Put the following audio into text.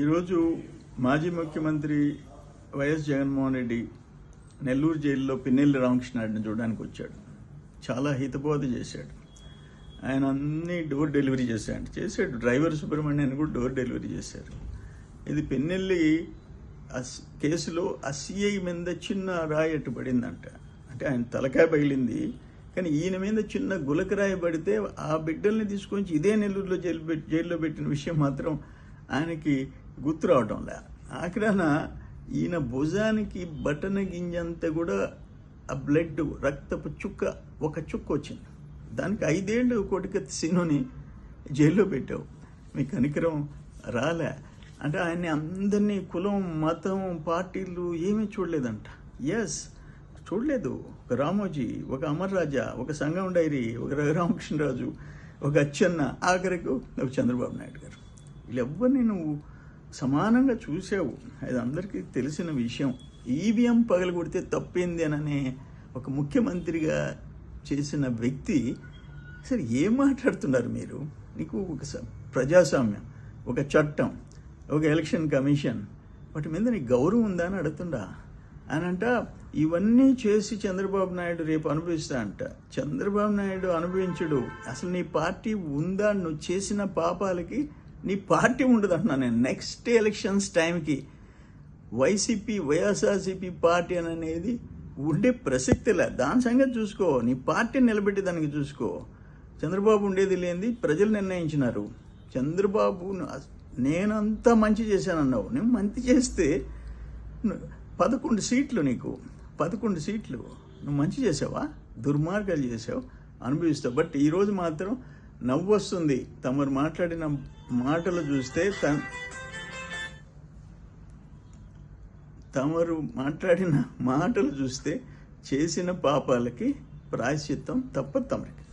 ఈరోజు మాజీ ముఖ్యమంత్రి వైఎస్ జగన్మోహన్ రెడ్డి నెల్లూరు జైల్లో పిన్నెల్లి రామకృష్ణారెడ్డిని చూడడానికి వచ్చాడు. చాలా హితబోధ చేశాడు. ఆయన అన్ని డోర్ డెలివరీ చేశాడు. డ్రైవర్ సుబ్రహ్మణ్యాన్ని కూడా డోర్ డెలివరీ చేశారు. ఇది పిన్నెల్లి కేసులో ఆ సిఐ మీద చిన్న రాయి అట్టు పడిందంట. అంటే ఆయన తలకాయ పగిలింది, కానీ ఈయన మీద చిన్న గులకరాయి పడితే ఆ బిడ్డల్ని తీసుకొని ఇదే నెల్లూరులో జైల్లో పెట్టిన విషయం మాత్రం ఆయనకి గుర్తు రావటంలే. ఆఖరాన ఈయన భుజానికి బటన గింజంతా కూడా ఆ బ్లడ్ రక్తపు ఒక చుక్క వచ్చింది. దానికి 5 ఏళ్ళు కోటికత్తి సీనుని జైల్లో పెట్టావు, మీ కనికరం రాలే. అంటే ఆయన్ని అందరినీ కులం, మతం, పార్టీలు ఏమీ చూడలేదంట. చూడలేదు. ఒక రామోజీ, ఒక అమర్ రాజా, ఒక సంగం డైరీ, ఒక రఘురామకృష్ణరాజు, ఒక అచ్చెన్న, ఆఖరికి ఒక చంద్రబాబు నాయుడు గారు. వీళ్ళెవ్వరిని నువ్వు సమానంగా చూసావు. అది అందరికీ తెలిసిన విషయం. ఈవీఎం పగలగొడితే తప్పేంది అననే ఒక ముఖ్యమంత్రిగా చేసిన వ్యక్తి సరే ఏం మాట్లాడుతున్నారు మీరు? నీకు ఒక ప్రజాస్వామ్యం, ఒక చట్టం, ఒక ఎలక్షన్ కమిషన్, వాటి మీద నీకు గౌరవం ఉందా అని అడుగుతుండా. ఆయనంట ఇవన్నీ చేసి చంద్రబాబు నాయుడు రేపు అనుభవిస్తా అంట. చంద్రబాబు నాయుడు అనుభవించడు. అసలు నీ పార్టీ ఉందా? నువ్వు చేసిన పాపాలకి నీ పార్టీ ఉండదు అంటున్నా నేను. నెక్స్ట్ ఎలక్షన్స్ టైంకి వైసీపీ, వైఎస్ఆర్సీపీ పార్టీ అనేది ఉండే ప్రసక్తిలే. దాని సంగతి చూసుకో. నీ పార్టీని నిలబెట్టి దానికి చూసుకో. చంద్రబాబు ఉండేది లేనిది ప్రజలు నిర్ణయించినారు. చంద్రబాబు నేనంతా మంచి చేశానన్నావు. నువ్వు మంచి చేస్తే 11 సీట్లు, నీకు 11 సీట్లు. నువ్వు మంచి చేసావా? దుర్మార్గాలు చేసావు, అనుభవిస్తావు. బట్ ఈరోజు మాత్రం నవ్వు వస్తుంది. తమరు మాట్లాడిన మాటలు చూస్తే, చేసిన పాపాలకి ప్రాయశ్చిత్తం తప్పదు తమరికి.